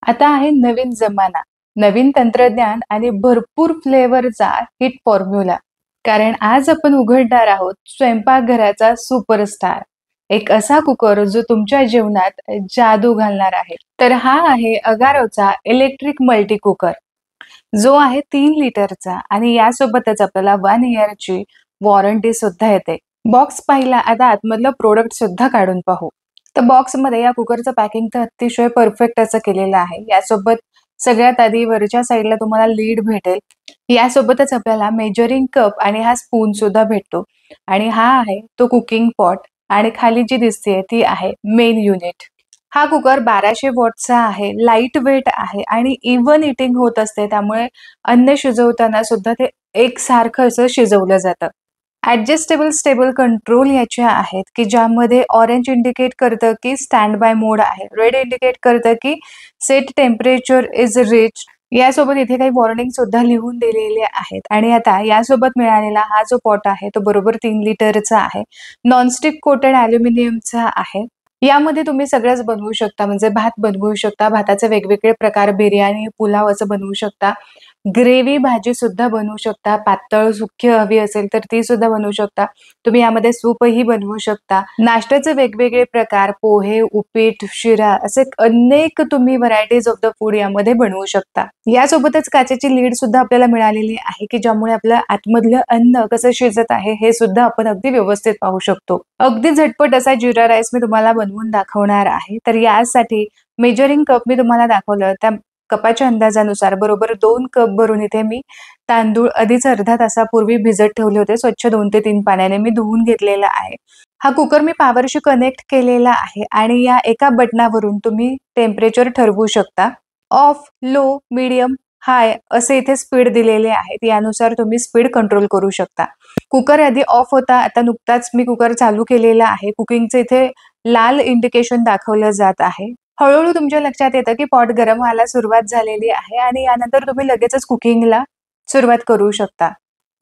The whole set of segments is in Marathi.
आता आहे नवीन जमाना, नवीन तंत्रज्ञान आणि भरपूर फ्लेवरचा हिट फॉर्म्युला. कारण आज आपण उघडणार आहोत स्वयंपाकघराचा सुपरस्टार. एक असा कुकर जो तुमच्या जेवणात जादू घालणार आहे. तर हा आहे अगारोचा इलेक्ट्रिक मल्टी कुकर. जो आहे 3 लिटरचा आणि यासोबतच आपल्याला 1 इयरची वॉरंटी सुद्धा येते. बॉक्स पाहिला, आता आतमधलं प्रोडक्ट सुद्धा काढून पाहू. तर बॉक्समध्ये या कुकरचं पॅकिंग तर अतिशय परफेक्ट असं केलेलं आहे. यासोबत सगळ्यात आधी वरच्या साईडला तुम्हाला लीड भेटेल. यासोबतच आपल्याला मेजरिंग कप आणि हा स्पून सुद्धा भेटतो. आणि हा आहे तो कुकिंग पॉट आणि खाली जी दिसते ती आहे मेन युनिट. हा कुकर 1200 वॉटचा आहे, लाईट वेट आहे आणि इव्हन इटिंग होत असते. त्यामुळे अन्न शिजवताना सुद्धा ते एकसारखं असं शिजवलं जातं. ॲडजस्टेबल स्टेबल कंट्रोल याचे आहेत, की ज्यामध्ये ऑरेंज इंडिकेट करतं की स्टँड बाय मोड आहे. रेड इंडिकेट करतं की सेट टेम्परेचर इज रिच. यासोबत इथे काही वॉर्निंग सुद्धा लिहून दिलेले आहेत. आणि आता यासोबत मिळालेला हा जो पॉट आहे तो बरोबर 3 लिटरचा आहे. नॉनस्टिक कोटेड ॲल्युमिनियमचा आहे. यामध्ये तुम्ही सगळंच बनवू शकता, म्हणजे भात बनवू शकता, भाताचे वेगवेगळे प्रकार, बिर्याणी, पुलाव असं बनवू शकता. ग्रेव्ही भाजी सुद्धा बनवू शकता. पातळ सुकी हवी असेल तर ती सुद्धा बनवू शकता. तुम्ही यामध्ये सूपही बनवू शकता. नाश्त्याचे वेगवेगळे प्रकार, पोहे, उपीट, शिरा असे अनेक तुम्ही व्हरायटीज ऑफ द फूड यामध्ये बनवू शकता. यासोबतच काचेची लीड सुद्धा आपल्याला मिळालेली आहे, की ज्यामुळे आपलं आतमधलं अन्न कसं शिजत आहे हे सुद्धा आपण अगदी व्यवस्थित पाहू शकतो. अगदी झटपट असा जिरा राईस मी तुम्हाला बनवून दाखवणार आहे. तर यासाठी मेजरिंग कप मी तुम्हाला दाखवलं, त्या कपाच्या अंदाजानुसार बरोबर 2 कप भरून इथे मी तांदूळ आधीच अर्धा तासापूर्वी भिजत ठेवले होते. स्वच्छ 2 ते 3 पाण्याने मी धुवून घेतलेला आहे. हा कुकर मी पॉवरशी कनेक्ट केलेला आहे आणि या एका बटनावरून तुम्ही टेम्परेचर ठरवू शकता. ऑफ, लो, मीडियम, हाय असे इथे स्पीड दिलेले आहेत. यानुसार तुम्ही स्पीड कंट्रोल करू शकता. कुकर आधी ऑफ होता, आता नुकताच मी कुकर चालू केलेला आहे. कुकिंगचं इथे लाल इंडिकेशन दाखवलं जात आहे. हळूहळू तुमच्या लक्षात येतं की पॉट गरम व्हायला सुरुवात झालेली आहे आणि यानंतर तुम्ही लगेचच कुकिंगला सुरुवात करू शकता.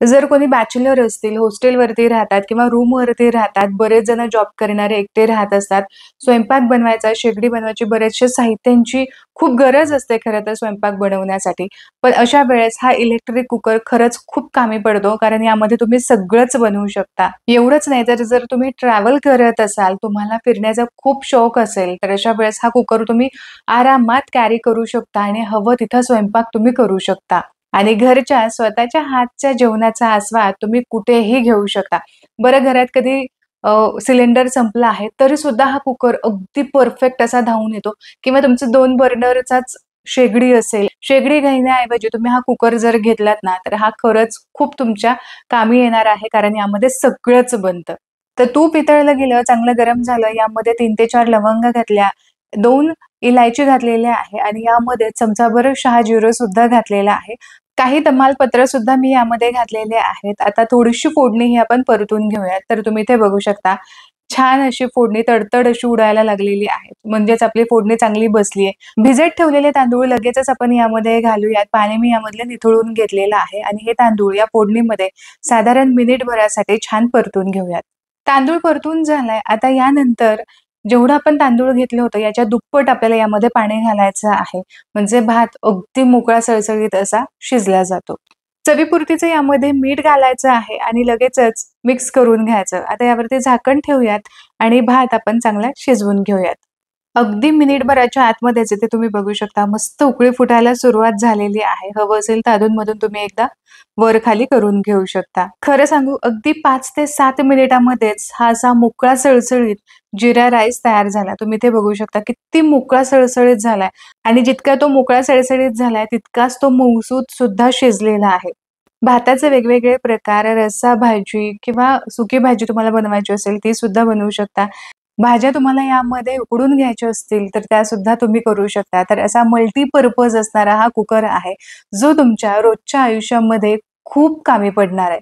जर कोणी बॅचलर असतील, हॉस्टेलवरती राहतात किंवा रूमवरती राहतात, बरेच जण जॉब करणारे एकटे राहत असतात. स्वयंपाक बनवायचा, शेगडी बनवायची बरेचशे साहित्यांची खूप गरज असते खरं तर स्वयंपाक बनवण्यासाठी. पण अशा वेळेस हा इलेक्ट्रिक कुकर खरंच खूप कामी पडतो, कारण यामध्ये तुम्ही सगळंच बनवू शकता. एवढंच नाही, तर जर तुम्ही ट्रॅव्हल करत असाल, तुम्हाला फिरण्याचा खूप शौक असेल, तर अशा वेळेस हा कुकर तुम्ही आरामात कॅरी करू शकता आणि हवं तिथं स्वयंपाक तुम्ही करू शकता. आणि घरच्या स्वतःच्या हातच्या जेवणाचा आस्वाद तुम्ही कुठेही घेऊ शकता. बरं, घरात कधी सिलेंडर संपला आहे, तरी सुद्धा हा कुकर अगदी परफेक्ट असा धावून येतो. किंवा तुमचं 2 बर्नरचाच शेगडी असेल, शेगडी घेण्याऐवजी तुम्ही हा कुकर जर घेतलात ना, तर हा खरंच खूप तुमच्या कामी येणार आहे, कारण यामध्ये सगळंच बनतं. तर तूप वितळलं गेलं, चांगलं गरम झालं, यामध्ये 3 ते 4 लवंगा घातल्या, 2 इलायची घातलेल्या आहे आणि यामध्ये चमचाभर शहाजिरं सुद्धा घातलेलं आहे. काही तमालपत्र सुद्धा मी यामध्ये घातलेले आहेत. आता थोडीशी फोडणी ही आपण परतून घेऊयात. तर तुम्ही इथे बघू शकता, छान अशी फोडणी तडतड अशी उडायला लागलेली आहे. म्हणजेच आपली फोडणी चांगली बसली आहे. भिजत ठेवलेले तांदूळ लगेचच आपण यामध्ये घालूयात. पाणी मी यामधलं निथळून घेतलेलं आहे आणि हे तांदूळ या फोडणीमध्ये साधारण मिनिटभरासाठी छान परतून घेऊयात. तांदूळ परतून झालाय. आता यानंतर जेवढं आपण तांदूळ घेतलं होतं याच्या दुप्पट आपल्याला यामध्ये पाणी घालायचं आहे. म्हणजे भात अगदी मोकळा सळसळीत असा शिजला जातो. चवीपुरतीचं यामध्ये मीठ घालायचं आहे आणि लगेचच मिक्स करून घ्यायचं. आता यावरती झाकण ठेवूयात आणि भात आपण चांगला शिजवून घेऊयात. अगदी मिनिटभराच्या आतमध्येच इथे तुम्ही बघू शकता मस्त उकळी फुटायला सुरुवात झालेली आहे. हवं असेल तर अधूनमधून तुम्ही एकदा वर खाली करून घेऊ शकता. खरं सांगू, अगदी 5 ते 7 मिनिटामध्येच हा असा मोकळा सळसळीत जिरा राईस तयार झाला. तुम्ही इथे बघू शकता किती मोकळा सळसळीत झालाय आणि जितका तो मोकळा सळसळीत झालाय तितकाच तो मऊसूत सुद्धा शिजलेला आहे. भाताचे वेगवेगळे प्रकार, रस्सा भाजी किंवा सुकी भाजी तुम्हाला बनवायची असेल ती सुद्धा बनवू शकता. भाज्या तुम्हाला यामध्ये उकडून घ्यायच्या असतील तर त्या सुद्धा तुम्ही करू शकता. तर असा मल्टीपर्पज असणारा हा कुकर आहे, जो तुमच्या रोजच्या आयुष्यामध्ये खूप कामी पडणार आहे.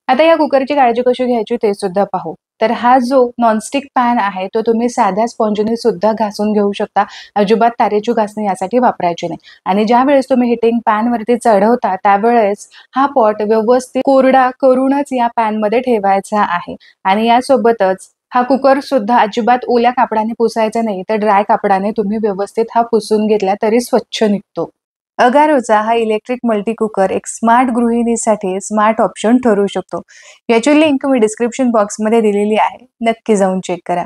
आता या कुकरची काळजी कशी घ्यायची ते सुद्धा पाहू. तर हा जो नॉनस्टिक पॅन आहे तो तुम्ही साध्या स्पॉंजने सुद्धा घासून घेऊ शकता. अजिबात तारेची घासणी यासाठी वापरायची नाही. आणि ज्यावेळेस तुम्ही हिटिंग पॅनवरती चढवता त्यावेळेस हा पॉट व्यवस्थित कोरडा करूनच या पॅनमध्ये ठेवायचा आहे. आणि यासोबतच हा कुकर सुद्धा अजिबात ओल्या कापडाने पुसायचा नाही, तर ड्राय कापडाने तुम्ही व्यवस्थित हा पुसून घेतला तरी स्वच्छ निघतो. अगारोचा हा इलेक्ट्रिक मल्टी कुकर एक स्मार्ट गृहिणीसाठी स्मार्ट ऑप्शन ठरू शकतो. याची लिंक मी डिस्क्रिप्शन बॉक्समध्ये दिलेली आहे. नक्की जाऊन चेक करा.